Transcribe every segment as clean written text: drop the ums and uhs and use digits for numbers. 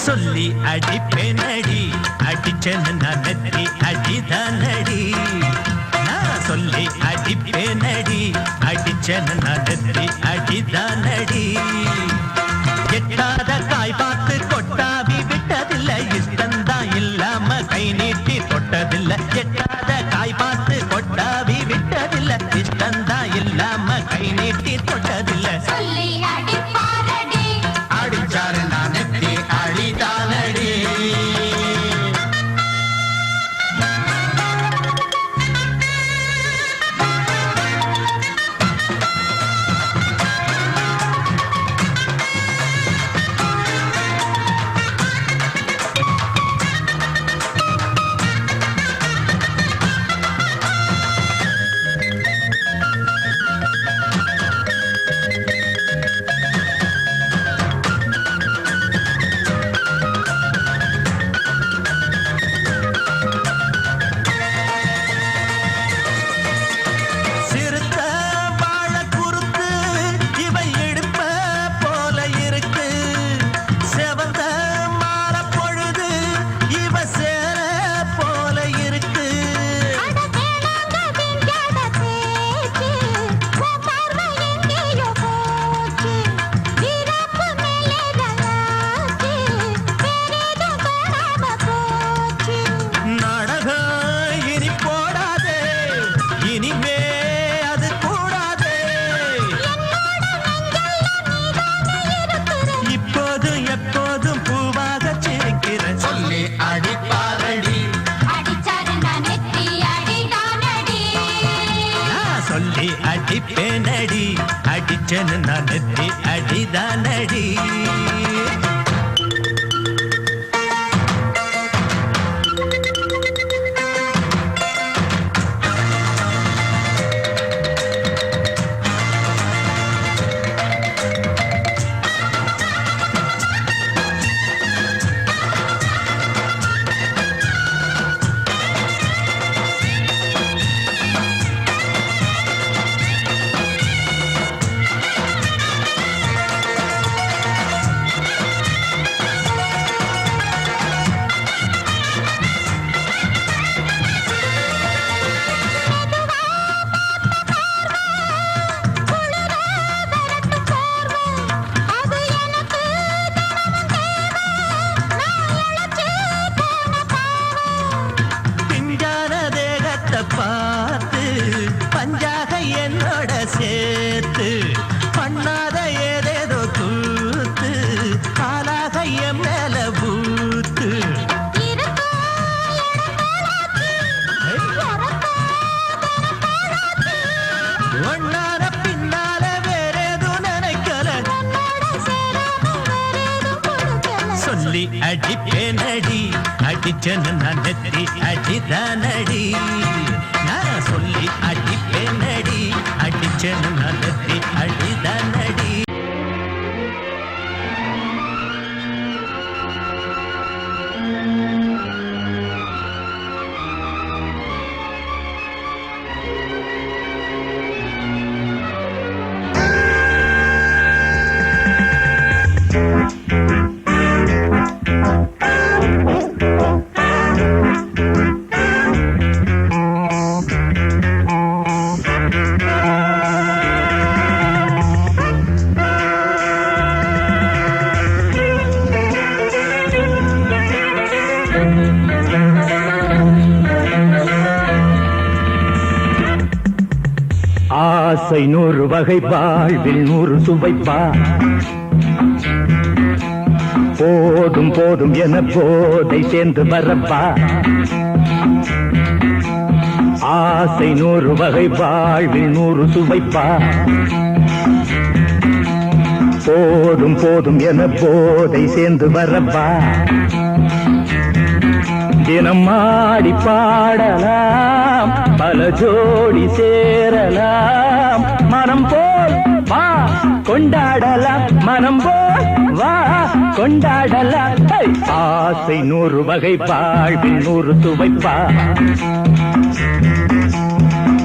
சொல்லி அடிப்பேனடி அடிச்சேன்னு நான் நெத்தி அடிதானடி நான் சொல்லி அடிப்பேனடி அடிச்சேன்னு நான் நெத்தி அடிதானடி எட்டாத காய் பார்த்து கொட்டாவி விட்டதில்லை இஷ்டந்தான் இல்லாம கை நீட்டி தொட்டதில்லை எட்டாத காய் பார்த்து கொட்டாவி விட்டதில்லை இஷ்டந்தான் இல்லாம கை நீட்டி தொட்டதில்லை சொல்லி அடிப்பாரடி அடிச்சாரு நான் நெத்தி அடிதானடி அடிப்பேனடி அடிச்சேன்னு நான் நெத்தி அடிதானடி பார்த்து பஞ்சாக என்னோட சேர்த்து பண்ணாத ஏதேதோ கூத்து காலாக என் மேல பூத்து ஒன்னார பின்னால வேறேதோ நினைக்கல சொல்லி அடிப்பேனடி அடிச்சேன்னு நான் நெத்தி அடிதானடி நான் சொல்லி அடிப்பேனடி அடிச்சேன்னு நான் நெத்தி அடிதானடி ஆசை 100 வகை வாழ்வில் 100 சுவைப்பா போதும் போதும் என போதை சேர்ந்து வரப்பா ஆசை 100 வகை வாழ்வில் 100 சுவைப்பா போதும் போதும் என போதை சேர்ந்து வரப்பா தினம் ஆடி பாடலாம் பல ஜோடி சேரலாம் மனம் போல் வா கொண்டாடலாம் மனம் போல் வா கொண்டாடலாம் ஆசை 100 வகை வாழ்வில் 100 சுவைப்பா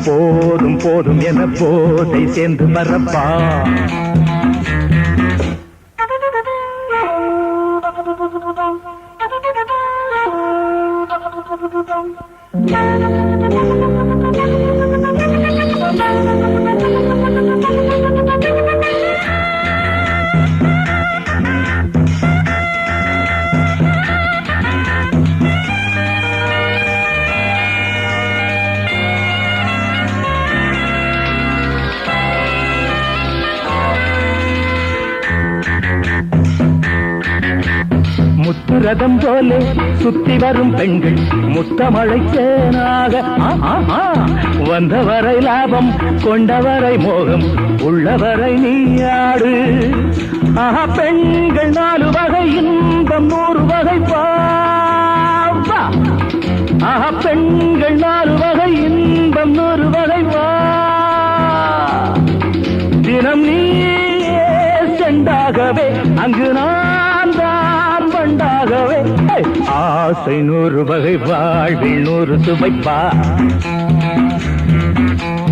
போதும் போதும் என போதை சேர்ந்து வரப்பா ரதம் போல சுத்தி வரும் பெண்கள் முத்தமழை தேனாக வந்தவரை லாபம் கொண்டவரை மோகம் உள்ளவரை நீயாடு பெண்கள் 4 வகை இன்பம் 100 வகை பாவா பெண்கள் 4 வகை இன்பம் 100 வகை வா தினம் நீ செண்டாகவே அங்கு நான் தான் வண்டாகவே ஆசை 100 வகை வாழ்வில் 100 சுவைப்பா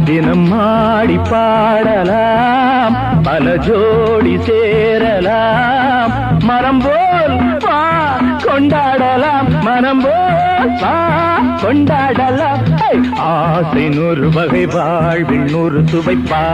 தினம் ஆடி பாடலாம் பல ஜோடி சேரலாம் மரம் போல் வா கொண்டாடலாம் மனம் போல் வா கொண்டாடலாம் ஆசை 100 வகை வாழ்வில் 100 சுவைப்பா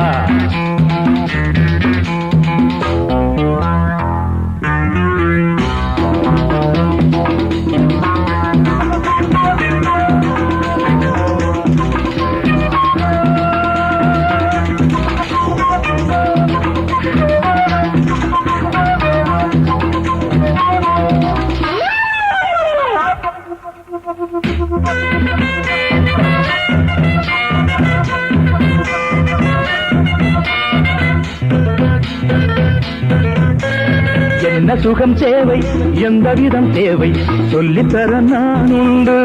என்ன சுகம் தேவை எந்த விதம் தேவை சொல்லித்தர நான் உண்டு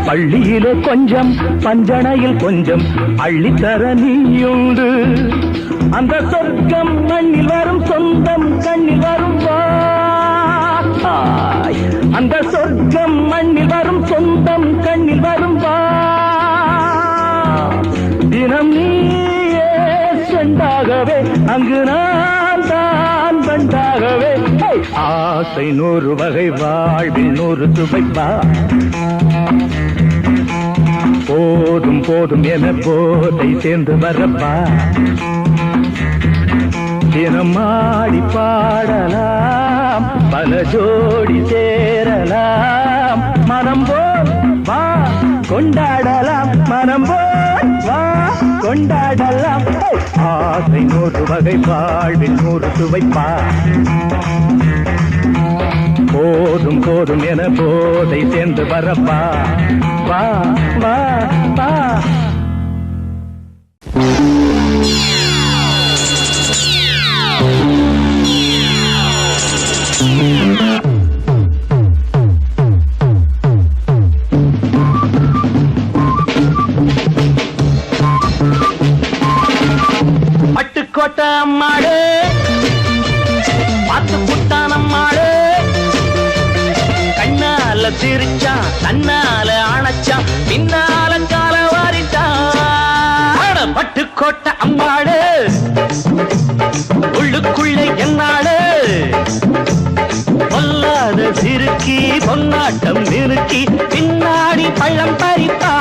பள்ளியிலே கொஞ்சம் பஞ்சனையில் கொஞ்சம் அள்ளித்தர நீயுண்டு அந்த சொர்க்கம் மண்ணில் வரும் சொந்தம் கண்ணில் வரும் அந்த சொர்க்கம் மண்ணில் வரும் சொந்தம் கண்ணில் வரும் தினம் நீயே செண்டாகவே அங்கு நான் தான் வண்டாகவே ஆசை 100 வகை வாழ்வில் 100 சுவைப்பா போதும் போதும் என போதை சேர்ந்து வரப்பா தினம் ஆடி பாடலாம் பல ஜோடி சேரலாம் மனம் போல் வா கொண்டாடலாம் மனம் போல் வா கொண்டாடலாம் ஆசை 100 வகை வாழ்வில் 100 சுவைப்பா போதும் போதும் என போதை சேர்ந்து வரப்பா வா வா வா பட்டுக்கோட்டை அம்மாடு பார்த்து புட்டான் அம்மாடு கண்ணால சிரிச்சா தன்னால அணைச்சா பின்னால கால வாரிட்டான் பட்டுக்கோட்டை அம்மாடு உள்ளுக்குள்ளே என்னாடு பொல்லாத சிறுக்கி பொன்னாட்டம் நிறுக்கி பின்னாடி பள்ளம் பறிப்பா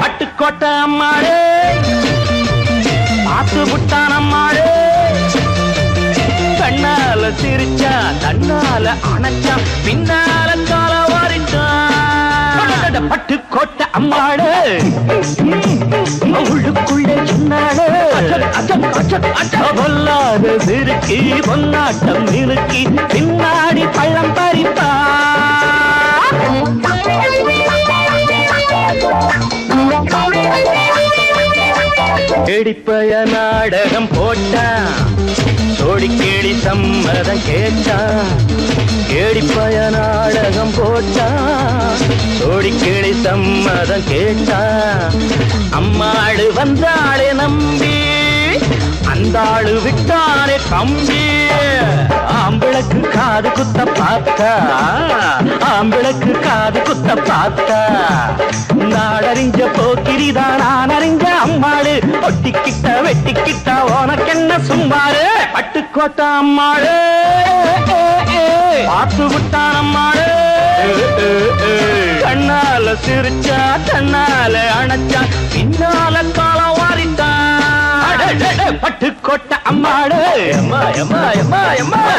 பட்டுக்கோட்டை அம்மாடு பார்த்து புட்டான் அம்மாடு கண்ணால சிரிச்சா தன்னால அணைச்சா பின்னால கால வாரிட்டான் பட்டுக்கோட்டை அம்மாடு உள்ளுக்குள்ளே சொன்னாடு பொல்லாத சிறுக்கி பொன்னாட்டம் நிறுக்கி பின்னாடி பள்ளம் பறிப்பா கேடிப்பய நாடகம் போட்டா சோடி கேடி சம்மதம் கேட்டா கேடிப்பய நாடகம் போட்டா சோடி கேடி சம்மதம் கேட்டா அம்மாடு வந்தாளே நம்பி அந்த ஆளு விட்டானே கம்பி ஆம்பிளக்கு காது குத்த பார்த்தா ஆம்பிளக்கு காது குத்த பார்த்தா நாடறிஞ்ச போக்கிரிதான் நான் அறிஞ்ச அம்மாளு ஒட்டிக்கிட்ட வெட்டிக்கிட்ட உனக்கென்ன சும்மாரு பட்டுக்கோட்டை அம்மாளு பார்த்து விட்டான் அம்மாளு கண்ணால சிரிச்சா தன்னால அணைச்சா பின்னால காலம் வாரிட்டான் பட்டுக்கோட்டை அம்மாடு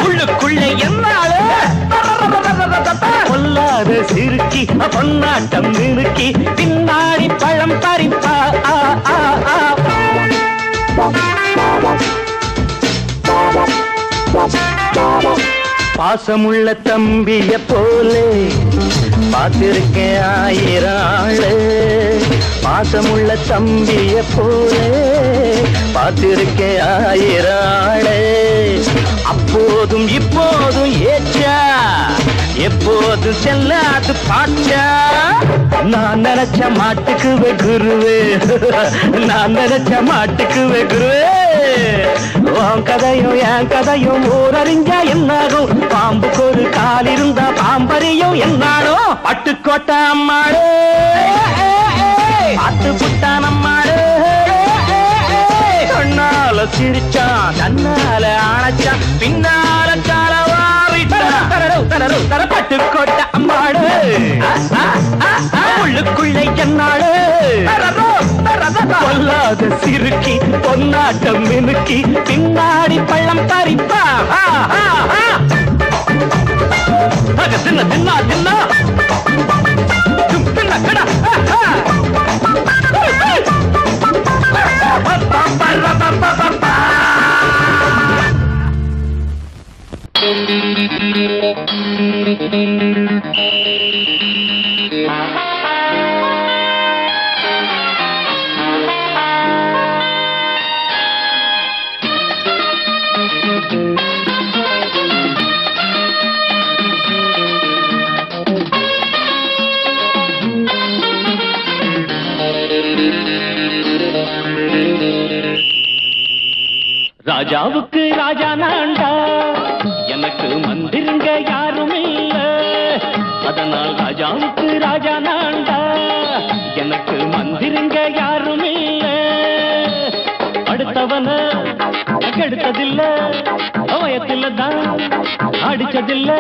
உள்ளுக்குள்ளே என்னாடு பொல்லாத சிறுக்கி பொன்னாட்டம் நிறுக்கி பின்னாடி பழம் பறிப்பா பாசமுள்ள தம்பிய போலே பார்த்திருக்கேன் ஆயிரம் ஆளு. பாசமுள்ள தம்பிய போலே பார்த்திருக்கேன் ஆயிரம் ஆளு. அப்போதும் இப்போதும் ஏச்சா எப்போதும் செல்லாது பாச்சா. நான் நினைச்ச மாட்டுக்குவே குருவே, நான் நினைச்ச மாட்டுக்குவே குருவே. உன் கதையும் என் கதையும் ஊரறிஞ்சா என்னாகும், பாம்புக்கு ஒரு கால் இருந்தா பாம்பறியும் என்னானோ. பட்டுக்கோட்டை அம்மாளே பாட்டு புட்டான் அம்மாளே. கண்ணால சிரிச்சான் தன்னால ஆனச்சான் பின்னால பட்டுக்கோட்டை அம்மாடு உள்ளுக்குள்ளே என்னாடு கொல்லாத சிறுக்கி பொன்னாட்டம் மினுக்கி பின்னாடி பள்ளம் பறிப்பா. தின்ன தின்னா தின்னா தின்ன கடா ராஜாவுக்கு ராஜா நான்டா, எனக்கு மந்திருங்க யாரும் இல்ல. அதனால் ராஜாவுக்கு ராஜா நான்டா, எனக்கு மந்திருங்க யாரும் இல்ல. அடுத்தவன கெடுத்ததில்ல, வயத்தில தான் அடிச்சதில்ல.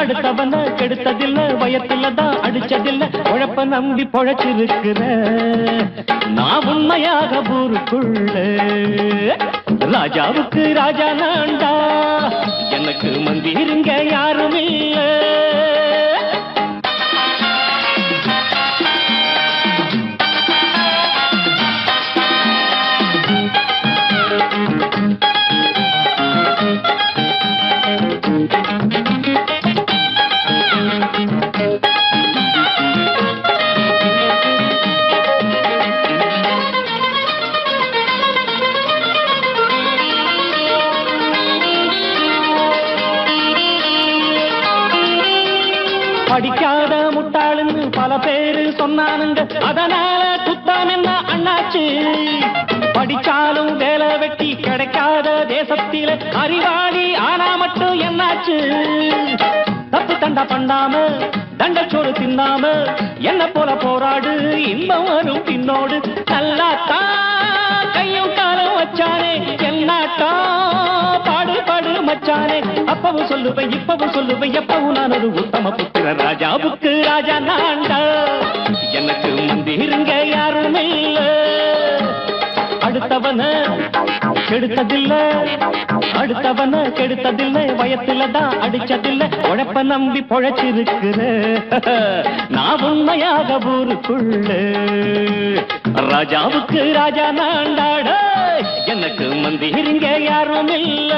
அடுத்தவன கெடுத்ததில்ல, வயத்தில தான் அடிச்சதில்ல. உழப்ப நம்பி பொழைச்சிருக்கிற நான் உண்மையாக ஊருக்குள்ள. ராஜாவுக்கு ராஜா நான்டா, எனக்கு மந்திருங்க யாரும் இல்ல. படிக்காத முட்டாளுன்னு பல பேரு சொன்னானுங்க, அதனால குத்தம் என்ன அண்ணாச்சு. படிச்சாலும் வேலை வெட்டி கிடைக்காத தேசத்தில அறிவாளி ஆனா மட்டும் என்னாச்சு. தப்பு தண்டா பண்ணாம தண்டச்சோறு தின்னாம என்ன போல போராடு, இன்பம் வரும் பின்னோடு. நல்லாத்தான் கையும் காலம் வச்சானே, என்னாட்டா பாடு பாடு மச்சானே. அப்பவும் சொல்லுவேன் இப்பவும் சொல்லுவேன், எப்பவும் நான் ஒரு உத்தம புத்திர. ராஜாவுக்கு ராஜா நான்டா, எனக்கு மந்திருங்க யாரும் இல்ல. அடுத்தவன கெடுத்ததில்ல, அடுத்தவன கெடுத்ததில்லை, வயத்தில தான் அடிச்சதில்ல. உழைப்ப நம்பி பொழைச்சிருக்கிற நான் உண்மையாக ஊருக்குள்ள. ராஜாவுக்கு ராஜா நான்டாட, எனக்கு மந்திருங்க யாரும் இல்ல.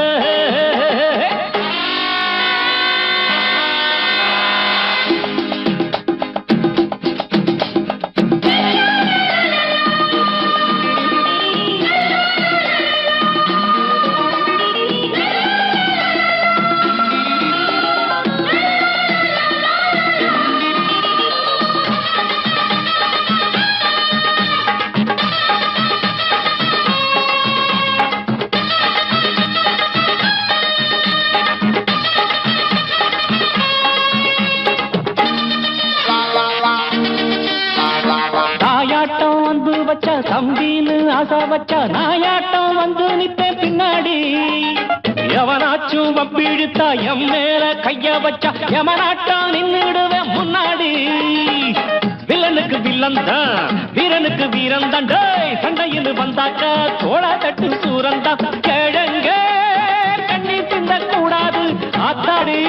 தம்பின்னு ஆசா வச்சா நாயாட்டம் வந்து நிப்பேன் பின்னாடி. எவனாச்சும் வப்பிழுத்தா எம் மேல கைய வச்சா எவனாட்டம் நின்னுடுவேன் முன்னாடி. வில்லனுக்கு வில்லன் தான், வீரனுக்கு வீரன் தான். சண்டையில் வந்தாக்கா தோளா தட்டு சூரன் தான். கிழங்க கண்ணி தின்ன கூடாது, ஆத்தாடி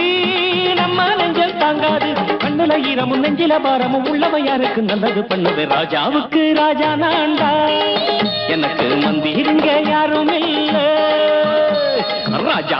நம்ம நெஞ்சல் தாங்காது. கண்ணுல ஈரமும் நெஞ்சில பாரமும் உள்ளவன் யாருக்கு நல்லது பண்ணுது. ராஜாவுக்கு ராஜா நான்டா, எனக்கு மந்திருங்க யாரும் இல்ல. ராஜா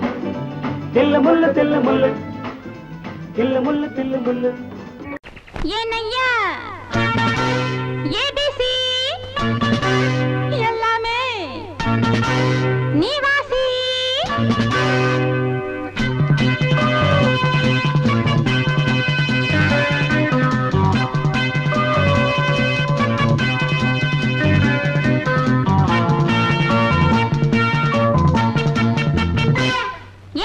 தில்லு முள்ளு தில்லு முள்ளு தில்லு முள்ளு தில்லு முள்ளு. ஏனையா ஏபிசி எல்லாமே நீ வாசி.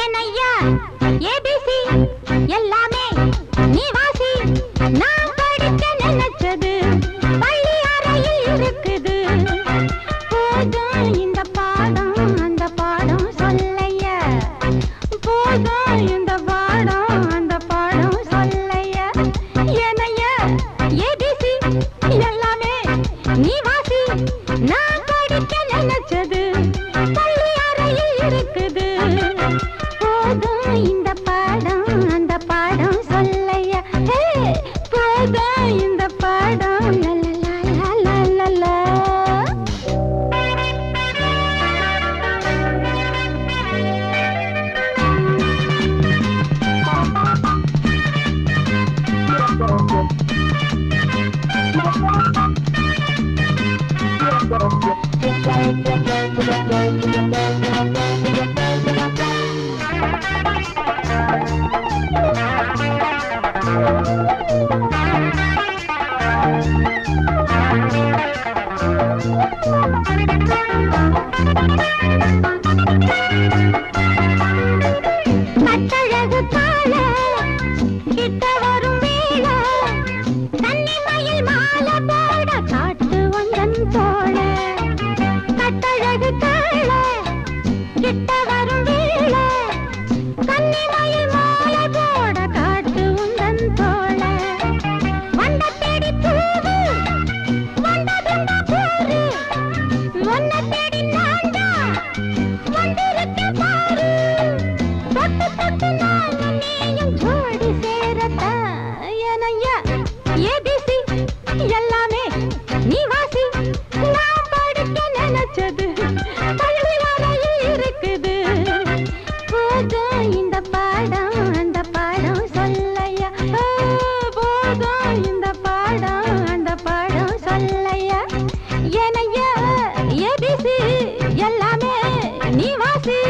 ஏனையா ஏபிசி எல்லாமே நீ வாசி. நான் படிக்க நினைச்சது பள்ளி அறையில் இருக்குது. போதும் இந்த பாடம் அந்த பாடம் சொல்லையா. போதும் இந்த பாடம் அந்த பாடம் சொல்லையா. ஏனையா ஏபிசி எல்லாமே நீ வாசி. நான் படிக்க நினைச்சது பள்ளி அறையில் இருக்குது. போதும் இந்த பாடம் அந்த பாடம் சொல்லையா. போதும் இந்த பாடம் லலலலலலலா. கட்டழகு கால கிட்ட வரும் வேளை கன்னிமயில் மாலை போட காட்டு வந்தன் தோழ. கட்டழகு கால கிட்ட வரும் வேளை கன்னிமயில் மாலை போட காட்டு வந்தன் தோழ. வண்ட தேடி பூவு வந்ததுண்ட போரு ஒன்ன தேடி நான்டா வந்திருக்க பாரு. தொட்டு தொட்டு நானும் நீயும் ஜோடி சேரத்தா. ஏனையா ஏபிசி எல்லாமே நீ வாசி. நான் படிக்க நினைச்சது பள்ளி அறையில் இருக்குது. போதும் இந்த பாடம் அந்த பாடம் சொல்லையா. போதும் இந்த பாடம் அந்த பாடம் சொல்லையா. ஏனையா ஏபிசி எல்லாமே நீ வாசி.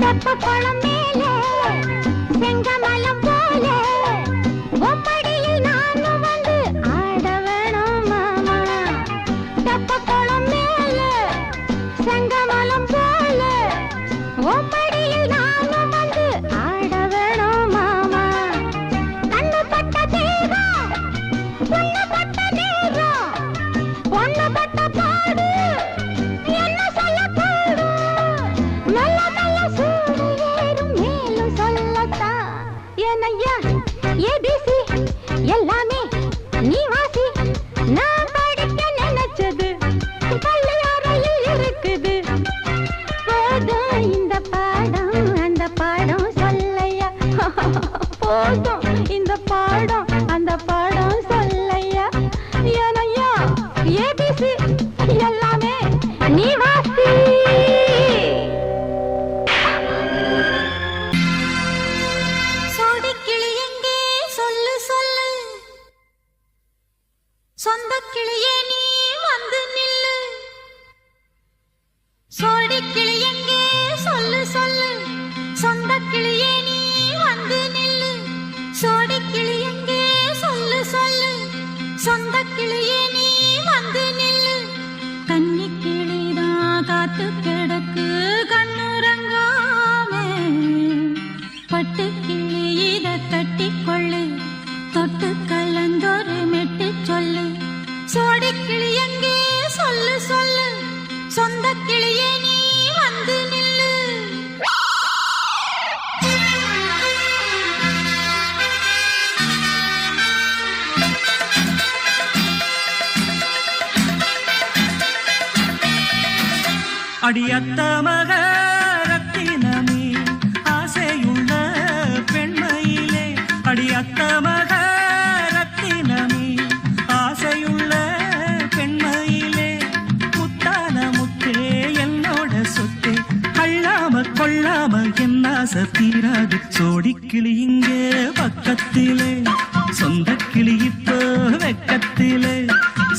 தெப்பக்குளம் மேலே செங்கமலம் போல ஒப்படியில் நானும் வந்து ஆட வேணும் மாமா. தெப்பக்குளம் மேலே செங்கமலம் போல ஒப்படியில் நானும் வந்து ஆட வேணும் மாமா. கண்ணு பட்ட தேகம் பொண்ணு பட்ட நேரம் பொண்ணு பட்ட பாடு என்ன சொல்ல பாடு. மெல்ல மெல்ல சூடு ஏறும் மேலும் சொல்லத்தான். ஏனையா ஏபிசி எல்லாமே நீ வாசி. நான் படிக்க நினைச்சது பள்ளி அறையில் இருக்குது. போதும் இந்த பாடம் அந்த பாடம் சொல்லையா. போதும் இந்த பாடம் அந்த பாடம் சொல்லையா. ஏனையா ஏபிசி எல்லாமே நீ வாசி. சோடிக்கிளி எங்கே சொல்லு சொல்லு. சொந்த கிளியே நீ வந்து நில்லு. சோடிக்கிளி எங்கே சொல்லு சொல்லு. சொந்த கிளியே நீ வந்து நில்லு. சோடிக்கிளி எங்கே சொல்லு சொல்லு. சொந்த கிளியே நீ வந்து நில்லு. கன்னி கிளிதான் காத்து கிடக்கு கண்ணுறங்காமே. பட்டு கிளி இத கட்டிக்கொள்ளு. தொட்டு கலந்தொரு மெட்டு சொல்லு. சோடிக்கிளி எங்கே சொல்லு சொல்லு. அடியத்த மக ரத்தினமே ஆசையுள்ள பெண்மையிலே அடியத்த மக ரத்தினமே ஆசையுள்ள பெண்மையிலே முத்தான முத்தே என்னோட சொத்தே அள்ளாம கொள்ளாம என்ன தீராது சோடிக்கிளி இங்கே பக்கத்திலே சொந்த கிளி இப்போ வெக்கத்திலே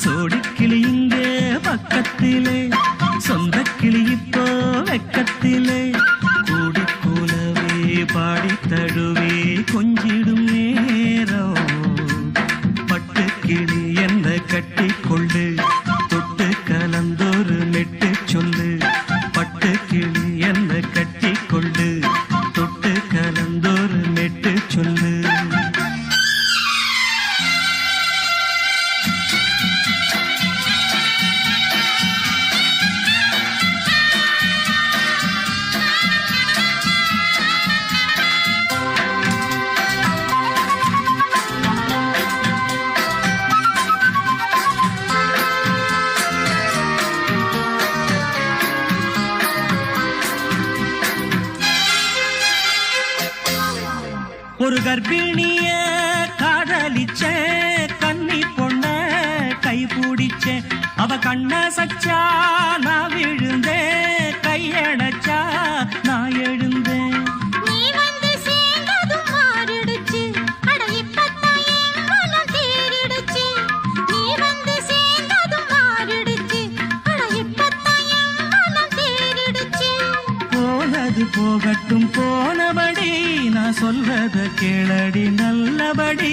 சோடிக்கிளி இங்கே பக்கத்திலே சொந்த கிளி இப்போ வெக்கத்திலே கூடி கூலவே பாடி தழுவே கொஞ்சிடும் நேரம் பட்டு கிளி என்ன கட்டி கொண்டு தொட்டு கலந்தொரு மெட்டு சொல்லு பட்டு கிளி என்ன கட்டி கொண்டு தொட்டு கலந்தொரு மெட்டு சொல்லு ஒரு கர்ப்பிணிய காதலிச்ச கன்னி பொண்ண கை பிடிச்ச அவ கண்ண சச்சா நான் விழுந்தேன் கையடைச்சா நான் எழுந்தேன் நீ வந்து சேர்ந்ததும் மாறிடுச்சு அட இப்பத்தான் என் மனம் தேறிடுச்சு நீ வந்து சேர்ந்ததும் மாறிடுச்சு அட இப்பத்தான் என் மனம் தேறிடுச்சு போனது போகட்டும் போனபடி நான் சொல்றத கேளடி நல்லபடி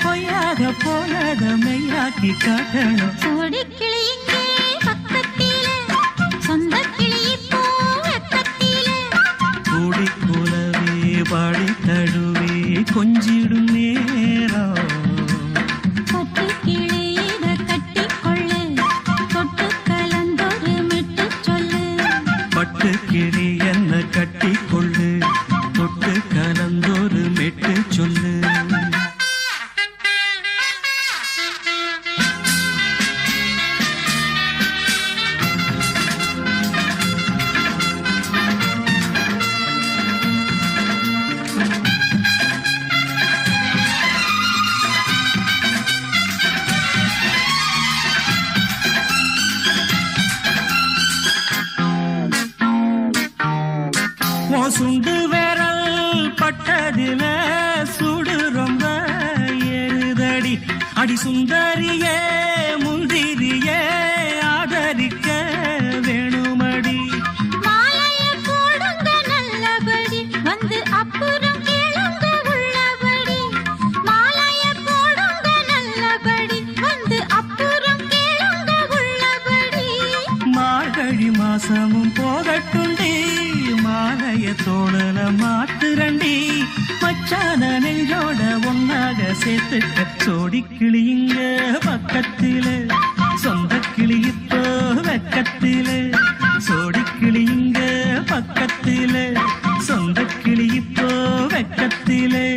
பொய்யாக போனத மெய்யாக்கி காட்டணும் சோடிக்கிளி இங்கே பக்கத்திலே சொந்த கிளி இப்போ வெக்கத்திலே கூடி கூலவே பாடி தழுவே கொஞ்சிடும் நேரம் பட்டு கிளி இத கட்டிக்கொள்ளு தொட்டு கலந்தொரு மிட்டு சொல்லு பட்டு கிளி என்ன கட்டி கொள்ளு தொட்டு கலந்தொரு மெட்டு சொல்லு சுண்டு விரல் பட்டதில சுடு ரொம்ப ஏறுதடி அடி சுந்தரியே முந்திரியே ஆதரிக்க வேணுமடி மாலைய போடுங்க நல்லபடி வந்து அப்புறம் கேளுங்க உள்ளபடி மாலைய போடுங்க நல்லபடி வந்து அப்புறம் கேளுங்க உள்ளபடி மார்கழி மாசமும் போகட்டுண்டி மாலைய தோழல மாத்துரண்டி மச்சான நெஞ்சோட ஒன்னாக சேர்த்துக்க சோடி கிளி இங்க பக்கத்திலே சொந்த கிளி இப்போ வெக்கத்திலே சோடி கிளி இங்க பக்கத்திலே சொந்த கிளி இப்போ வெக்கத்திலே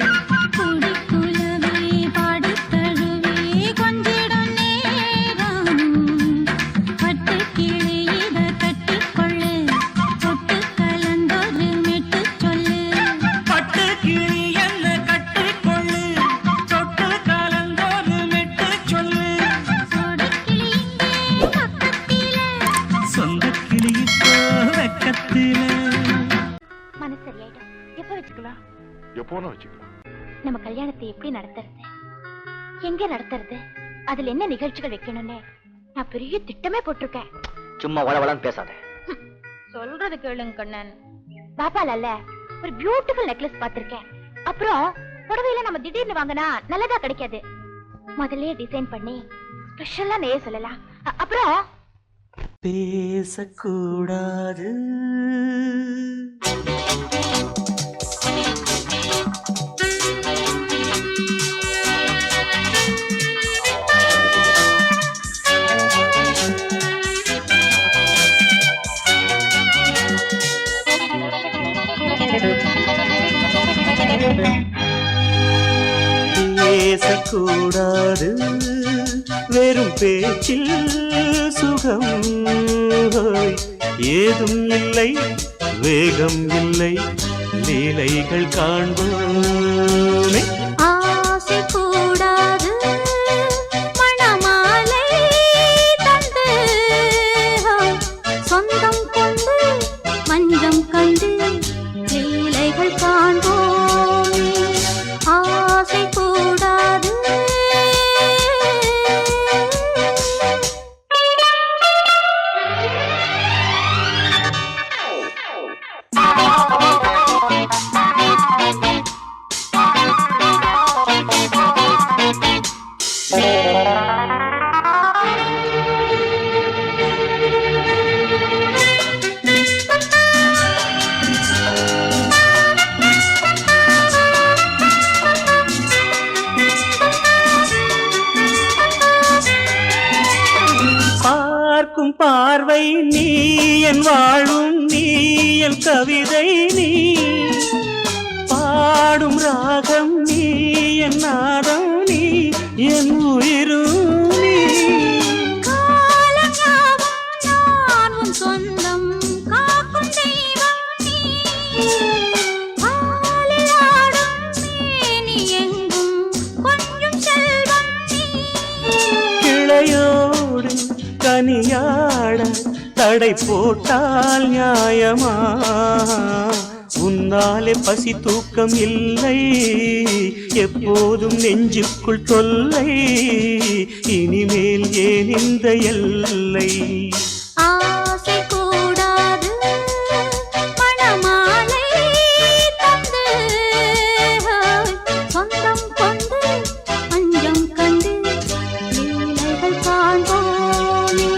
கூடி குலவே பாடி தழுவே கொஞ்சிடும் நேரம் பட்டு கிளி இத கட்டிக்கொள்ளு தொட்டு கலந்தொரு மெட்டு சொல்லு பட்டு கிளி என்ன கட்டிக்கொள்ளு தொட்டு கலந்தொரு மெட்டு சொல்லு சோடிக்கிளி இங்கே பக்கத்திலே சொந்த கிளி இப்போ வெக்கத்திலே மனசு சரியாயிடும். எப்ப வச்சுக்கலாம்? எப்போனா வச்சுக்கலாம். நம்ம கல்யாணத்தை எப்படி நடத்துறது, எங்க நடத்துறது, அதுல என்ன நிகழ்ச்சிகள் வைக்கணும்னு நான் பெரிய திட்டமே போட்டிருக்கேன். சும்மா வளவளன்னு பேசாத. சொல்றது கேளுங்க கண்ணன். பாப்பால ஒரு பியூட்டிஃபுல் நெக்லஸ் பாத்திருக்கேன். அப்புறம் புடவையில நம்ம திடீர்னு வாங்கினா நல்லதா கிடைக்காது. முதல்லயே டிசைன் பண்ணி ஸ்பெஷலா நெய்ய சொல்லலாம். அப்புறம் பேசக்கூடாது பேசக்கூடாது வெறும் பேச்சில் சுகம் ஏதும் இல்லை வேகம் இல்லை லீலைகள் காண்போமே ஆசை கூடாது மணமாலை தந்து சொந்தம் கொண்டு மஞ்சம் கண்டு லீலைகள் காண்போமே ஆசை கூடாது பார்க்கும் பார்வை நீ என் வாழும் நீ என் கவிதை நீ பாடும் ராகம் நீ என் நாதம் நீ என் உயிரும் நீ காலங்காவும் சொந்தம் காக்கும் தெய்வம் நீ ஆலில் ஆடும் மேனி எங்கும் கொஞ்சம் செல்வம் நீ கிளையோடு கனியாட தடை போட்டால் நியாயமா உன்னாலே பசி தூக்கம் இல்லை எப்போதும் நெஞ்சுக்குள் தொல்லை இனிமேல் ஏன் இந்த எல்லை ஆசை கூடாது மணமாலை தந்து சொந்தம் கொண்டு மஞ்சம் கண்டு லீலைகள் காண்போமே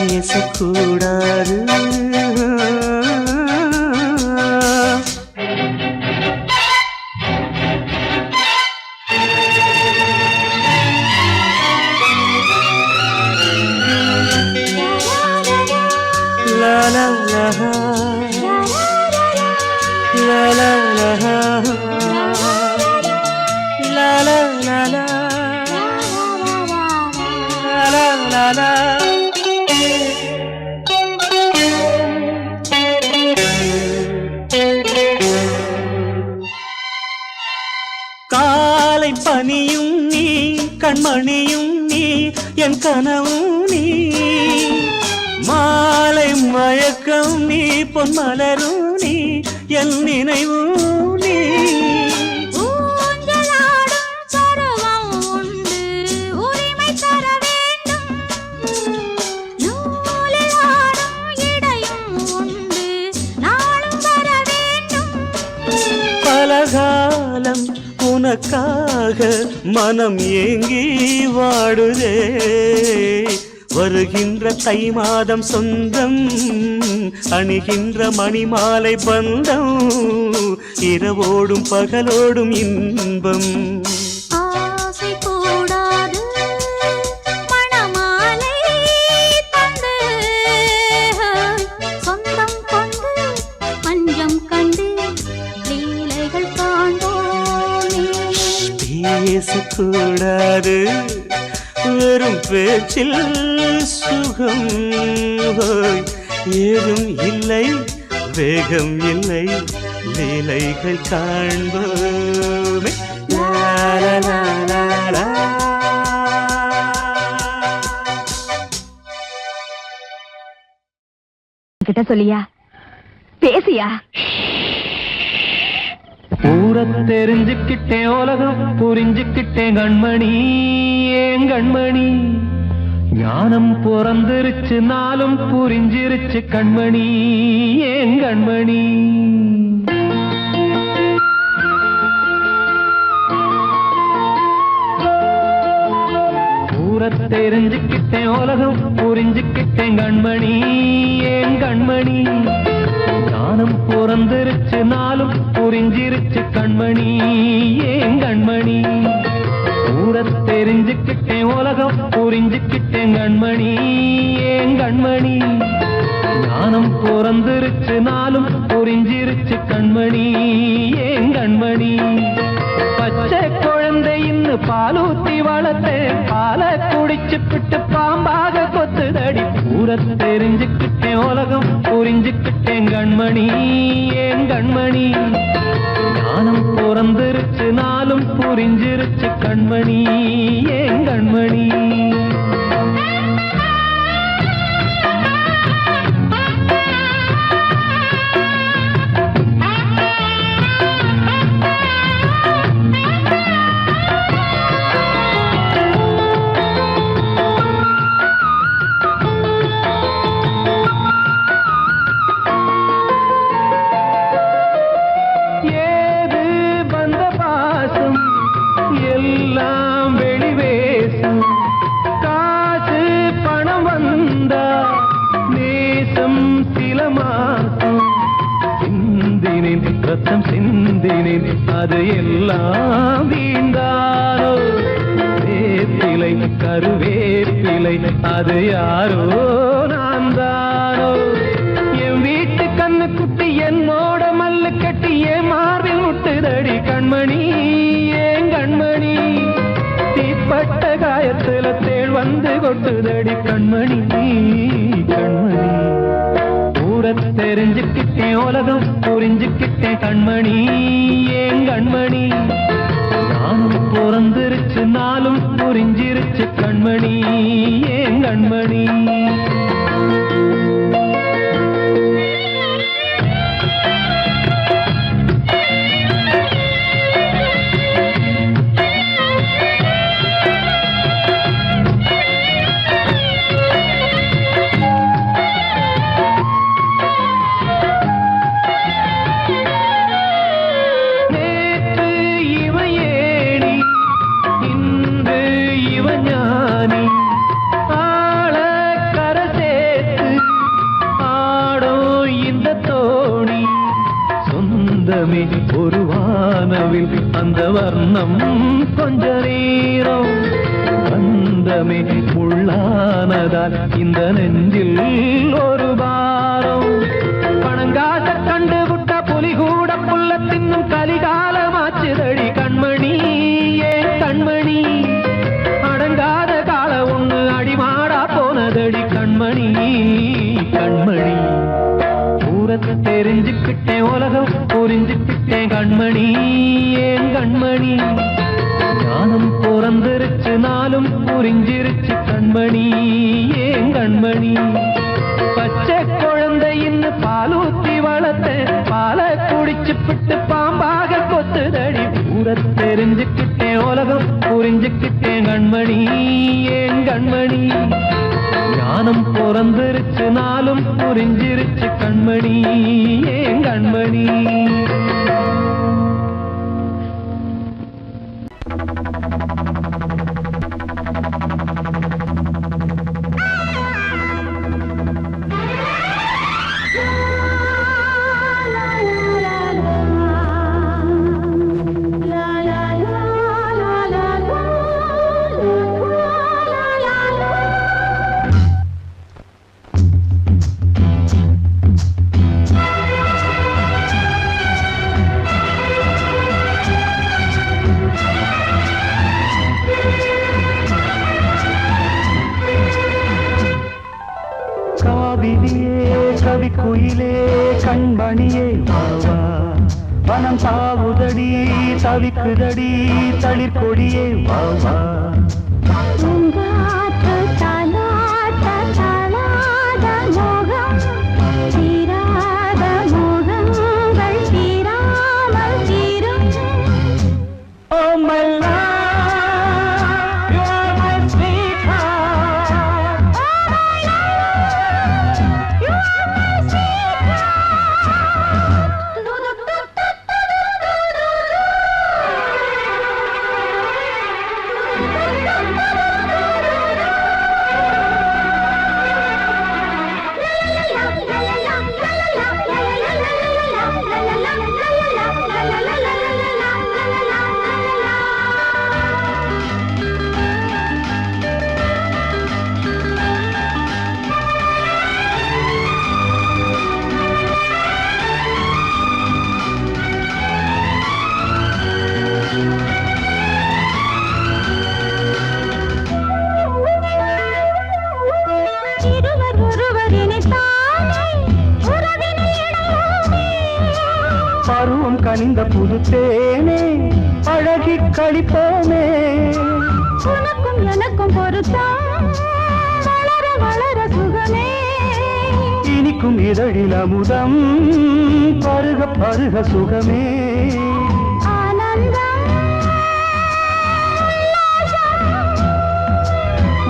பேசக்கூடாது La la la la la la la la la la la la காலை பனியும் நீ கண்மணியும் நீ என் கனவும் நீ மாலை மயக்கம் நீ பொன்மலரும் நீ என் நினைவும் நீ ஊஞ்சலாடும் பருவம் உண்டு உரிமை தர வேண்டும் நூலில் ஆடும் இடையும் உண்டு நாளும் வர வேண்டும் பலகாலம் உனக்காக மனம் ஏங்கி வாடுதே வருகின்ற தை மாதம் சொந்தம் அணிகின்ற மணிமாலை பந்தம் இரவோடும் பகலோடும் இன்பம் ஆசை கூடாது மணமாலை தந்து சொந்தம் கொண்டு மஞ்சம் கண்டு லீலைகள் காண்போமே பேசக்கூடாது வெறும் பேச்சில் சுகம் ஏதும் இல்லை வேகம் இல்லை லீலைகள் காண்போமே லா லா லா லா லா. கிட்ட சொல்லியா பேசியா ஊரை தெரிஞ்சுக்கிட்டேன் உலகம் புரிஞ்சுக்கிட்டேன் கண்மணி ஏன் கண்மணி ஞானம் பிறந்திருச்சு நாளும் புரிஞ்சிருச்சு கண்மணி ஏன் கண்மணி ஊரை தெரிஞ்சுக்கிட்டேன் உலகம் புரிஞ்சுக்கிட்டேன் கண்மணி ஏன் கண்மணி ஞானம் பிறந்திருச்சு நாளும் புரிஞ்சிருச்சு கண்மணி ஏன் கண்மணி ஊரை தெரிஞ்சுக்கிட்டேன் உலகம் புரிஞ்சுக்கிட்டேன் கண்மணி ஏன் கண்மணி ஞானம் பிறந்திருச்சு நாளும் புரிஞ்சிருச்சு கண்மணி ஏன் கண்மணி பச்சை குழந்தை இன்னும் பாலூத்தி வளர்த்தேன் பாலை குடிச்சு பிட்டு பாம்பாக கொத்துதடி ஊர தெரிஞ்சுக்கிட்டேன் உலகம் புரிஞ்சுக்கிட்டேன் கண்மணி ஏன் கண்மணி ஞானம் பிறந்திருச்சு நாளும் புரிஞ்சிருச்சு கண்மணி ஏன் கண்மணி சிந்தினேன் அது எல்லாம் வீண்டாரோ வேப்பிலை கருவேப்பிலை அது யாரோ நான் தானோ என் வீட்டு கண்ணு குட்டி என்னோட மல்லு கட்டி என் மார்பில் முட்டுதடி கண்மணி ஏன் கண்மணி தீப்பட்ட காயத்துல தேள் வந்து கொட்டுதடி கண்மணி கண்மணி தெரிஞ்சுக்கிட்டேன் உலகம் புரிஞ்சுக்கிட்டேன் கண்மணி ஏன் கண்மணி நானும் பிறந்திருச்சு நாளும் புரிஞ்சிருச்சு கண்மணி ஏன் கண்மணி ஒரு வானவில் அந்த வர்ணம் கொஞ்ச நேரம் பந்தமே உள்ளானதால் இந்த நெஞ்சில் ஒரு பாரம் பணங்காட்ட கண்டு விட்ட புலி கூட புல்ல தின்னும் கலிகாலமாச்சுதடி கண்மணி ஏன் கண்மணி அடங்காத கால ஒண்ணு அடிமாடா போனதடி கண்மணி கண்மணி தெரிஞ்சுக்கிட்டேன் உலகம் புரிஞ்சுக்கிட்டேன் கண்மணி ஏன் கண்மணி ஞானம் பிறந்திருச்சு நாளும் புரிஞ்சிருச்சு கண்மணி ஏன் கண்மணி பச்சை குழந்தை இன்னும் பாலூத்தி வளர்த்தேன் பாலை குடிச்சு பிட்டு பாம்பாக கொத்துதடி ஊர தெரிஞ்சுக்கிட்டேன் உலகம் புரிஞ்சுக்கிட்டேன் கண்மணி ஏன் கண்மணி ஞானம் பிறந்திருச்சு நாளும் புரிஞ்சிருச்சு கண்மணி ஏன் கண்மணி குயிலே கண்மணியே வாவா வனம் பாவுதடி தவிக்குதடி தளிர் கொடியே வாவா கனிந்த புது தேனே அழகி கழிப்போமே உனக்கும் எனக்கும் பொருத்தம் வளர வளர சுகமே இனிக்கும் இதழில் அமுதம் பருக பருக சுகமே ஆனந்தம்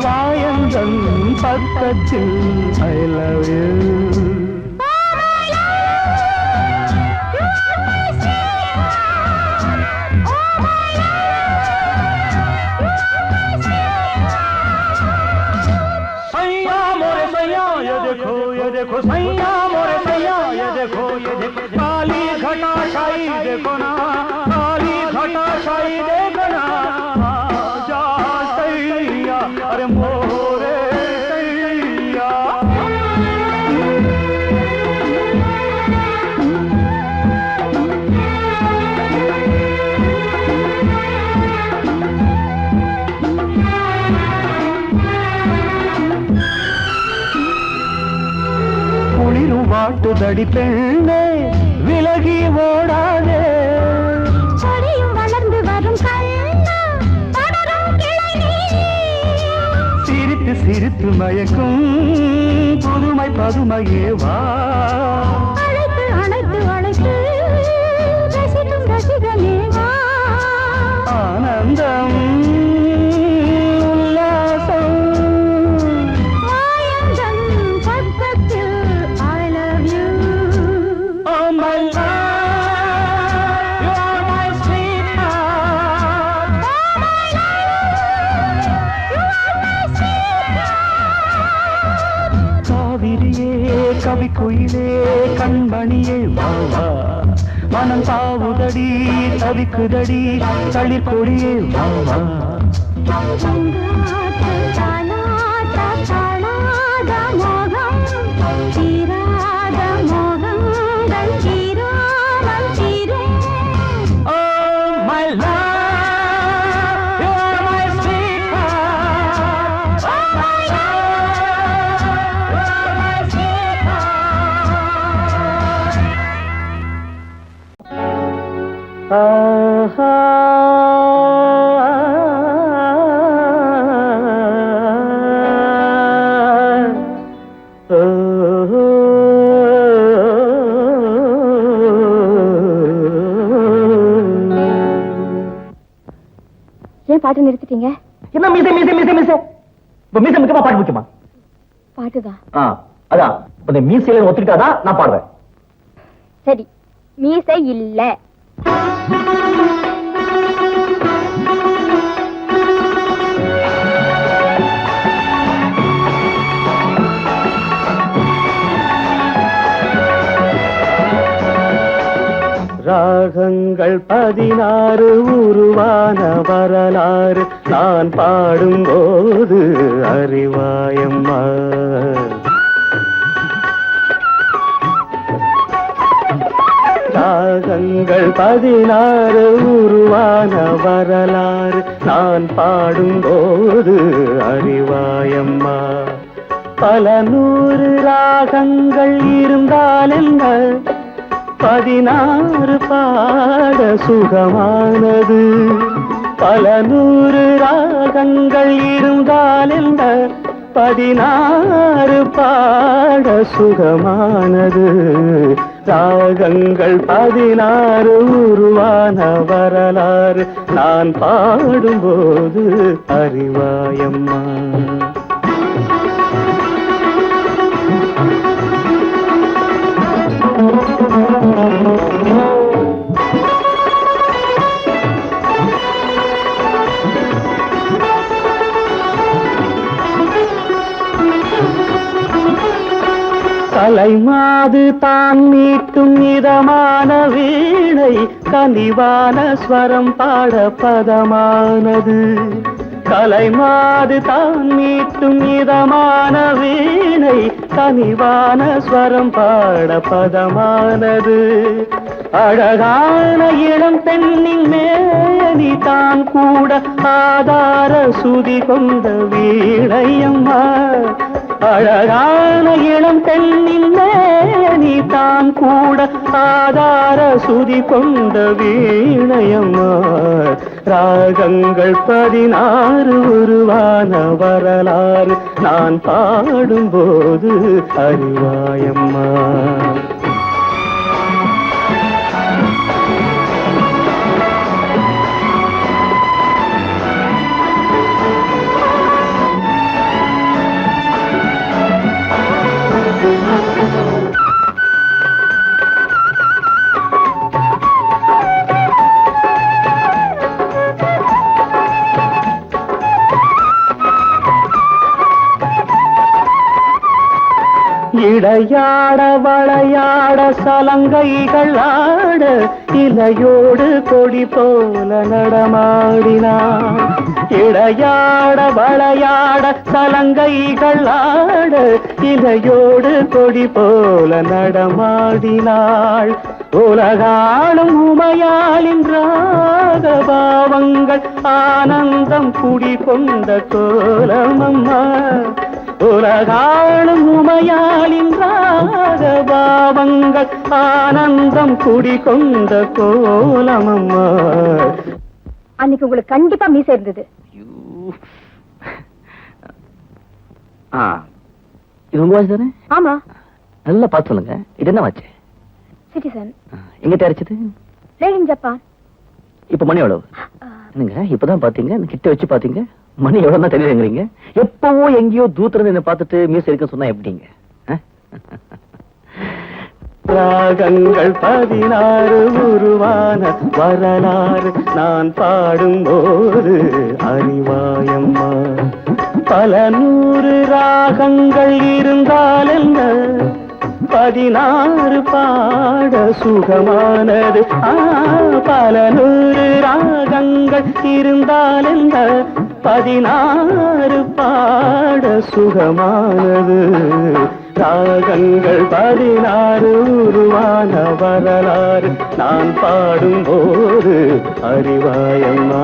வாயந்தன் பக்கத்தில் I love you देखो सैया मोरे सैया ये देखो काली घटा छाई देखो ना काली घटा छाई देखो ना जा सैया अरे मोरे सैया வாட்டுதடி பெண்ணே விலகி ஓடாதே செடியும் வளர்ந்து வரும் கண்ணா படரும் கிளை நீ சிரித்து சிரித்து மயக்கும் புதுமை பதுமையே வா அழைத்து அழைத்து அழைத்து ரசிக்கும் ரசிகமே வா ஆனந்தம் உல்லாசம் வாயந்தன் பக்கத்தில் I love you Oh my love, you are my sweetheart. Oh my love, you are my sweetheart காவிரியே கவி குயிலே கண்மணியே வா வா மனம் தாவுதடி தவிக்குதடி தளிர் கொடியே வா வா Oh my love, you are my sweetheart. Oh my love, you are my ஏன் பாட்டு நிறுத்திட்டீங்க? என்ன மீசை மீசை மீசை மீசை இப்ப மீசை முக்கியமா பாட்டு முக்கியமா பாட்டுதான். அதான் இந்த மீசையில ஒத்துக்கிட்டாதான் நான் பாடுவேன். சரி, மீசை இல்ல. ராகங்கள் 16 உருவான வரலாறு நான் பாடும்போது அறிவாயம்மா ராகங்கள் 16 உருவான வரலாறு நான் பாடும்போது அறிவாயம்மா பல 100 ராகங்கள் இருந்தால் என்ன 16 பாட சுகமானது பல 100 ராகங்கள் இருந்தால் என்ன 16 பாட சுகமானது ராகங்கள் 16 உருவான வரலாறு நான் பாடும்போது அறிவாயம்மா கலைமாது தான் மீட்டும் இதமான வீணை கனிவான ஸ்வரம் பாட பதமானது கலைமாது தான் மீட்டும் இதமான வீணை கனிவான ஸ்வரம் பாட பதமானது அழகான இளம் பெண்ணின் மேனி தான் கூட ஆதார சுதி கொண்ட வீணையம்மா அழகான இளம் பெண்ணின் நீ தான் கூட ஆதார சுதி கொண்ட வீணையம்மா ராகங்கள் 16 உருவான வரலாறு நான் பாடும்போது அறிவாயம்மா இடையாட வளையாட சலங்கைகள் ஆட இலையோடு கொடி போல நடமாடினான் இடையாட வளையாட சலங்கைகள் ஆட இலையோடு கொடி போல நடமாடினாள் உலகாளும் உமையாளின் ராகபாவங்கள் ஆனந்தம் குடிகொண்ட கோலமம்மா உலகாளும் உமையாளின் ராகபாவங்கள் ஆனந்தம் குடிகொண்ட கோலமம்மா அன்னைக்கு உங்களுக்கு கண்டிப்பா மீசை இருந்தது. இது உங்க வாட்ச் தானே? ஆமா. நல்லா பார்த்து சொல்லுங்க. இது என்ன வாட்ச்? சிட்டிசன். எங்க தயாரிச்சது? Made in Japan. இப்ப மணி எவ்வளவு? என்னங்க இப்பதான் பாத்தீங்க, கிட்ட வச்சு பாத்தீங்க, மணி எவ்வளவு தெரியுதுங்கிறீங்க. எப்பவோ எங்கேயோ தூரத்துல என்ன பார்த்துட்டு மியூஸ் இருக்க சொன்னா எப்படிங்க? ராகங்கள் 16 உருவான வரலாறு நான் பாடும்போது அறிவாயம்மா பல 100 ராகங்கள் இருந்தால் என்ன 16 பாட சுகமானது பல 100 ராகங்கள் இருந்தால் என்ன 16 பாட சுகமானது ராகங்கள் 16 உருவான வரலாறு நான் பாடும்போது அறிவாயம்மா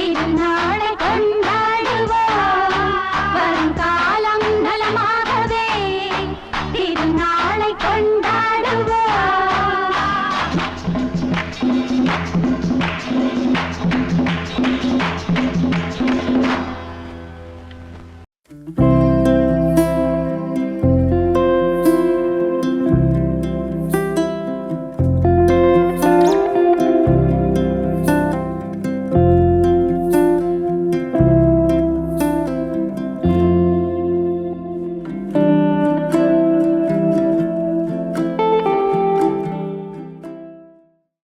இருந்தா